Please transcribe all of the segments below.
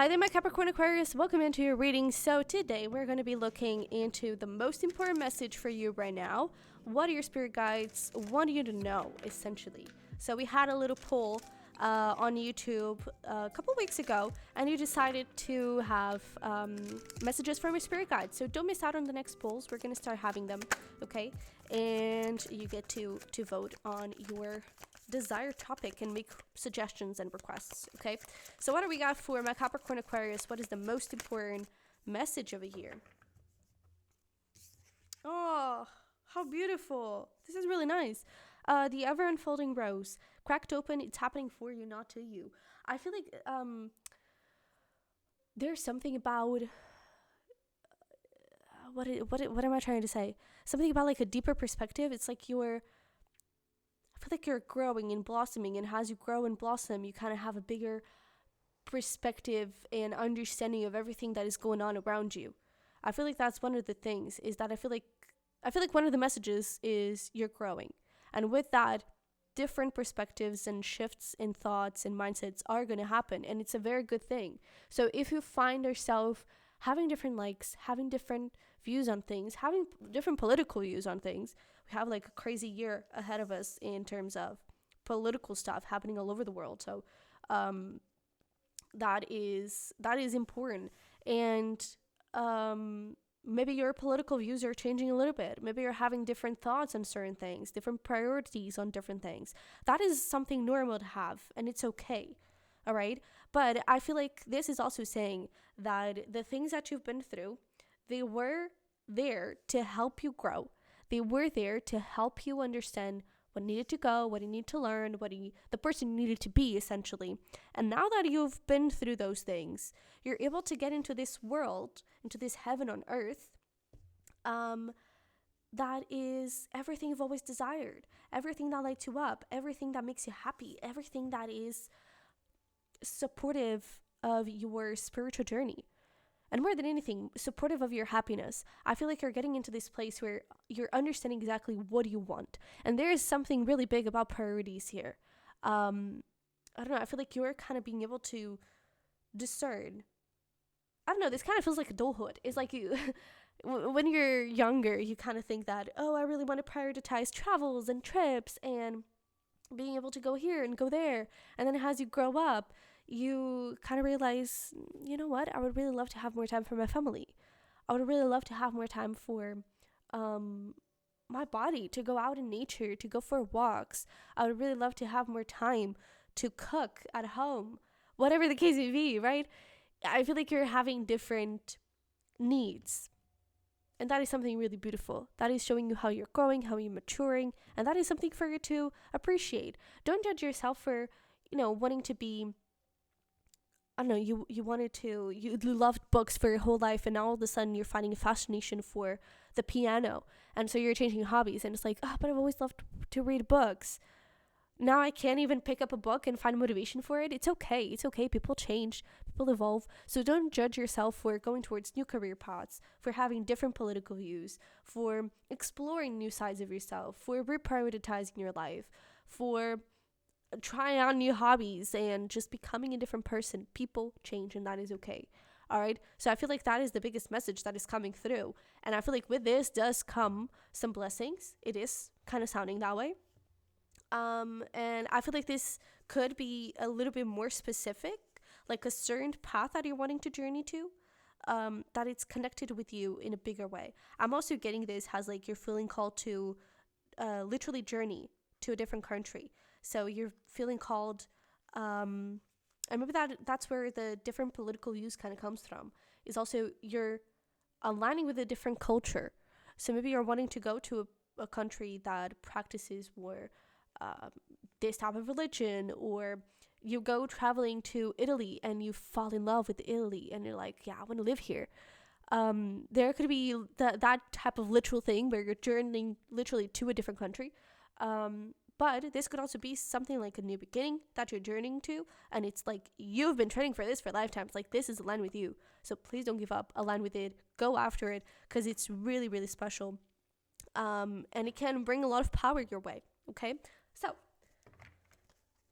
Hi there, my Capricorn Aquarius. Welcome into your reading. So today we're going to be looking into the most important message for you right now. What are your spirit guides want you to know, essentially? So we had a little poll on YouTube a couple weeks ago, and you decided to have messages from your spirit guides. So don't miss out on the next polls. We're going to start having them, okay? And you get to vote on your desired topic and make suggestions and requests, okay? So what do we got for my Capricorn Aquarius? What is the most important message of a year? Oh, how beautiful. This is really nice. The ever unfolding rose, cracked open. It's happening for you, not to you. I feel like there's something about what am I trying to say? Something about like a deeper perspective. It's like I feel like you're growing and blossoming, and as you grow and blossom, you kind of have a bigger perspective and understanding of everything that is going on around you. I feel like that's one of the things, is that I feel like one of the messages is you're growing. And with that, different perspectives and shifts in thoughts and mindsets are going to happen, and it's a very good thing. So if you find yourself having different likes, having different views on things, having different political views on things, we have like a crazy year ahead of us in terms of political stuff happening all over the world. So that is important. And maybe your political views are changing a little bit. Maybe you're having different thoughts on certain things, different priorities on different things. That is something normal to have, and it's okay. All right. But I feel like this is also saying that the things that you've been through, they were there to help you grow. They were there to help you understand what needed to go, what you need to learn, the person you needed to be, essentially. And now that you've been through those things, you're able to get into this world, into this heaven on earth, that is everything you've always desired, everything that lights you up, everything that makes you happy, everything that is supportive of your spiritual journey. And more than anything, supportive of your happiness. I feel like you're getting into this place where you're understanding exactly what you want. And there is something really big about priorities here. I don't know, I feel like you're kind of being able to discern. I don't know, this kind of feels like adulthood. It's like you, when you're younger, you kind of think that, oh, I really want to prioritize travels and trips and being able to go here and go there. And then as you grow up, you kind of realize, you know what, I would really love to have more time for my family. I would really love to have more time for my body, to go out in nature, to go for walks. I would really love to have more time to cook at home, whatever the case may be, right? I feel like you're having different needs. And that is something really beautiful. That is showing you how you're growing, how you're maturing. And that is something for you to appreciate. Don't judge yourself for, wanting to be, I don't know, you loved books for your whole life, and now all of a sudden you're finding a fascination for the piano. And so you're changing hobbies, and it's like, but I've always loved to read books. Now I can't even pick up a book and find motivation for it. It's okay. It's okay. People change. People evolve. So don't judge yourself for going towards new career paths, for having different political views, for exploring new sides of yourself, for reprioritizing your life, for trying on new hobbies and just becoming a different person. People change, and that is okay. All right. So I feel like that is the biggest message that is coming through. And I feel like with this does come some blessings. It is kind of sounding that way. And I feel like this could be a little bit more specific, like a certain path that you're wanting to journey to, that it's connected with you in a bigger way. I'm also getting this as like you're feeling called to literally journey to a different country. So you're feeling called, and maybe that's where the different political views kind of comes from, is also you're aligning with a different culture. So maybe you're wanting to go to a country that practices more this type of religion, or you go traveling to Italy and you fall in love with Italy and you're like, yeah, I want to live here. There could be that type of literal thing where you're journeying literally to a different country. But this could also be something like a new beginning that you're journeying to, and it's like you've been training for this for lifetimes. Like, this is aligned with you. So please don't give up. Align with it. Go after it, because it's really, really special. And it can bring a lot of power your way. Okay? So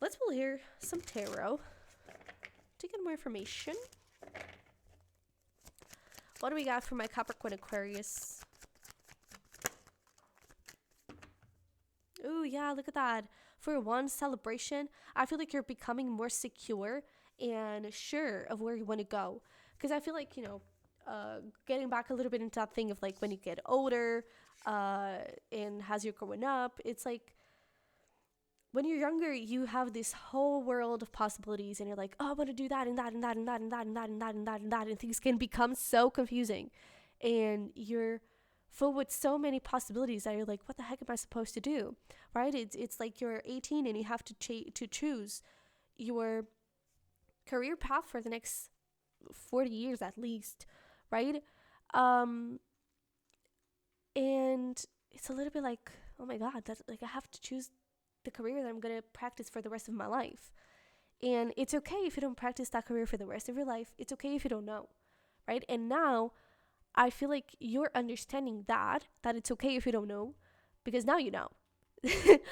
let's pull here some tarot to get more information. What do we got for my Capricorn Aquarius? Oh, yeah, look at that. For one, celebration. I feel like you're becoming more secure and sure of where you want to go. Because I feel like, getting back a little bit into that thing of like when you get older and as you're growing up, it's like when you're younger, you have this whole world of possibilities and you're like, oh, I want to do that and that and that and that and that and that and that and that and that. And things can become so confusing. And you're full with so many possibilities that you're like, what the heck am I supposed to do? Right? It's like you're 18 and you have to choose your career path for the next 40 years at least, right? And it's a little bit like, oh my God, that's like I have to choose the career that I'm going to practice for the rest of my life. And it's okay if you don't practice that career for the rest of your life. It's okay if you don't know, right? And now I feel like you're understanding that it's okay if you don't know, because now you know.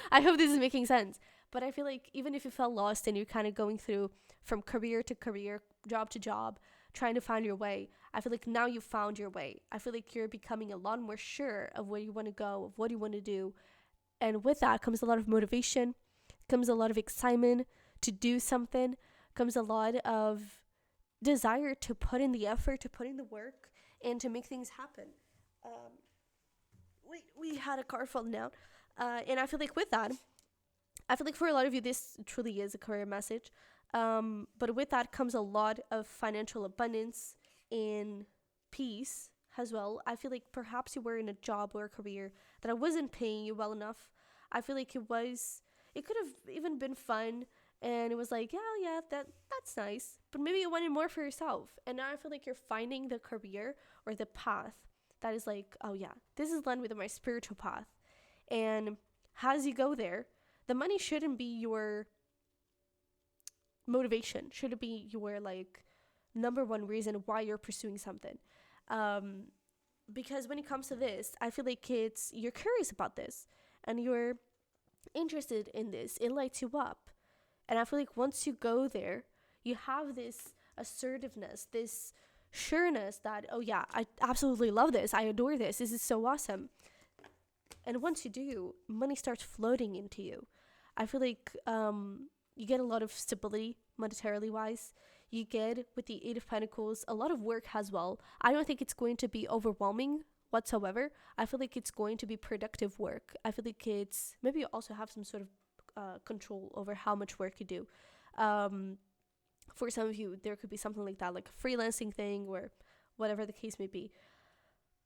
I hope this is making sense. But I feel like even if you felt lost and you're kind of going through from career to career, job to job, trying to find your way, I feel like now you found your way. I feel like you're becoming a lot more sure of where you want to go, of what you want to do. And with that comes a lot of motivation, comes a lot of excitement to do something, comes a lot of desire to put in the effort, to put in the work, and to make things happen. We had a car falling down. And I feel like with that, I feel like for a lot of you, this truly is a career message. But with that comes a lot of financial abundance and peace as well. I feel like perhaps you were in a job or a career that wasn't paying you well enough. I feel like it could have even been fun. And it was like, yeah, that's nice. But maybe you wanted more for yourself. And now I feel like you're finding the career or the path that is like, oh yeah, this is aligned with my spiritual path. And as you go there, the money shouldn't be your motivation. Shouldn't be your like number one reason why you're pursuing something. Because when it comes to this, I feel like you're curious about this and you're interested in this. It lights you up. And I feel like once you go there, you have this assertiveness, this sureness that, oh yeah, I absolutely love this. I adore this. This is so awesome. And once you do, money starts floating into you. I feel like you get a lot of stability monetarily wise. You get, with the Eight of Pentacles, a lot of work as well. I don't think it's going to be overwhelming whatsoever. I feel like it's going to be productive work. I feel like maybe you also have some sort of control over how much work you do. For some of you, there could be something like that, like a freelancing thing or whatever the case may be.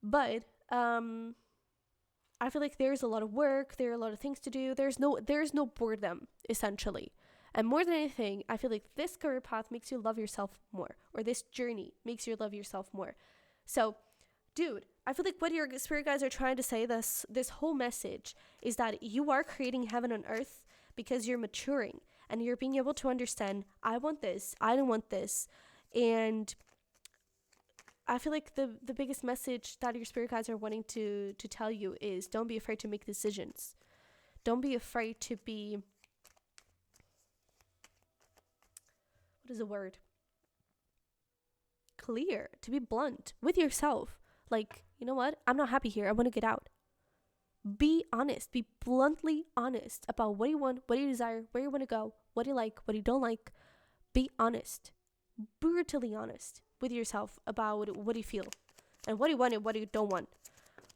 But I feel like there's a lot of work, there are a lot of things to do. There's no boredom, essentially. And more than anything, I feel like this career path makes you love yourself more, or this journey makes you love yourself more. So, dude, I feel like what your spirit guides are trying to say, this whole message, is that you are creating heaven on earth because you're maturing and you're being able to understand, I want this, I don't want this. And I feel like the biggest message that your spirit guides are wanting to tell you is, don't be afraid to make decisions. Don't be afraid to be, what is the word? Clear, to be blunt with yourself. Like, you know what? I'm not happy here. I want to get out. Be honest. Be bluntly honest about what you want, what you desire, where you want to go, what you like, what you don't like. Be honest. Brutally honest with yourself about what you feel and what you want and what you don't want.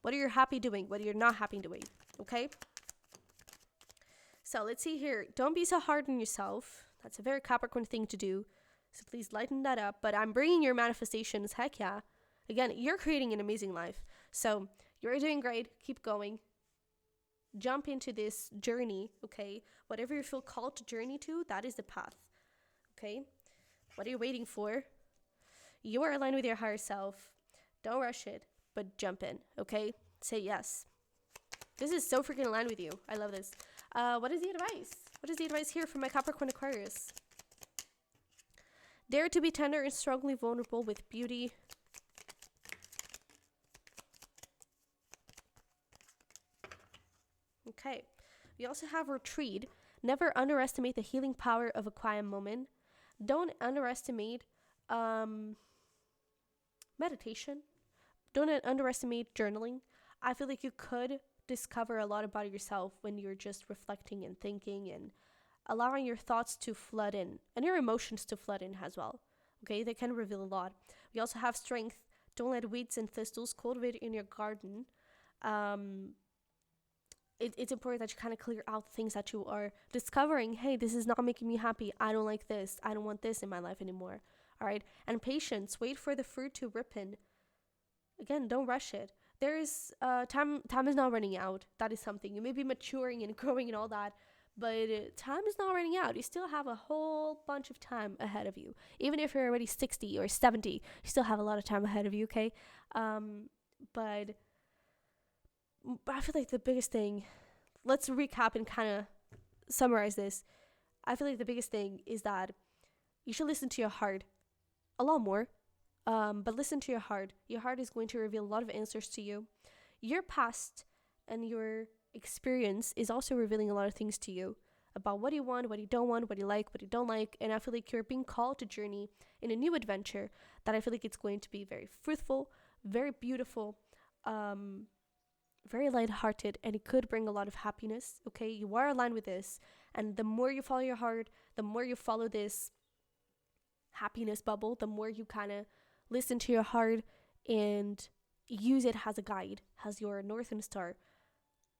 What are you happy doing? What are you not happy doing? Okay? So let's see here. Don't be so hard on yourself. That's a very Capricorn thing to do. So please lighten that up. But I'm bringing your manifestations. Heck yeah. Again, you're creating an amazing life. So you're doing great. Keep going. Jump into this journey, okay? Whatever you feel called to journey to, that is the path, okay? What are you waiting for? You are aligned with your higher self. Don't rush it, but jump in, okay? Say yes. This is so freaking aligned with you. I love this. What is the advice? What is the advice here from my Capricorn Aquarius? Dare to be tender and strongly vulnerable with beauty. Okay. We also have retreat. Never underestimate the healing power of a quiet moment. Don't underestimate meditation. Don't underestimate journaling. I feel like you could discover a lot about yourself when you're just reflecting and thinking and allowing your thoughts to flood in and your emotions to flood in as well. Okay, they can reveal a lot. We also have strength. Don't let weeds and thistles cultivate in your garden. It's important that you kind of clear out the things that you are discovering. Hey, this is not making me happy. I don't like this. I don't want this in my life anymore. All right. And patience. Wait for the fruit to ripen. Again, don't rush it. There's time is not running out. That is something. You may be maturing and growing and all that, but time is not running out. You still have a whole bunch of time ahead of you. Even if you're already 60 or 70, you still have a lot of time ahead of you, okay? But I feel like the biggest thing, let's recap and kind of summarize this. I feel like the biggest thing is that you should listen to your heart a lot more. But listen to your heart. Your heart is going to reveal a lot of answers to you. Your past and your experience is also revealing a lot of things to you about what you want, what you don't want, what you like, what you don't like. And I feel like you're being called to journey in a new adventure that I feel like it's going to be very fruitful, very beautiful, very lighthearted, and it could bring a lot of happiness. Okay, you are aligned with this, and the more you follow your heart, the more you follow this happiness bubble, the more you kind of listen to your heart and use it as a guide, as your northern star,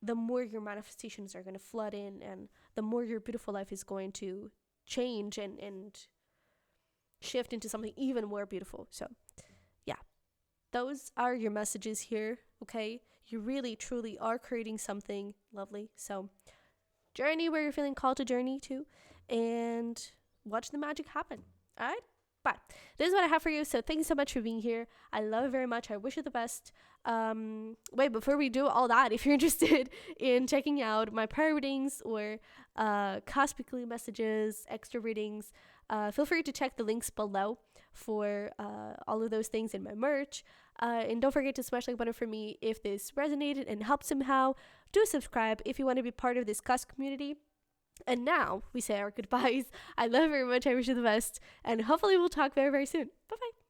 the more your manifestations are going to flood in, and the more your beautiful life is going to change and shift into something even more beautiful. So yeah, those are your messages here. Okay, you really truly are creating something lovely. So journey where you're feeling called to journey to, and watch the magic happen. All right. But this is what I have for you. So thank you so much for being here. I love it very much. I wish you the best. Wait, before we do all that, if you're interested in checking out my prayer readings or cosmically messages, extra readings, feel free to check the links below for all of those things in my merch. And don't forget to smash the like button for me if this resonated and helped somehow. Do subscribe if you want to be part of this Cusp community. And now we say our goodbyes. I love you very much. I wish you the best. And hopefully we'll talk very, very soon. Bye-bye.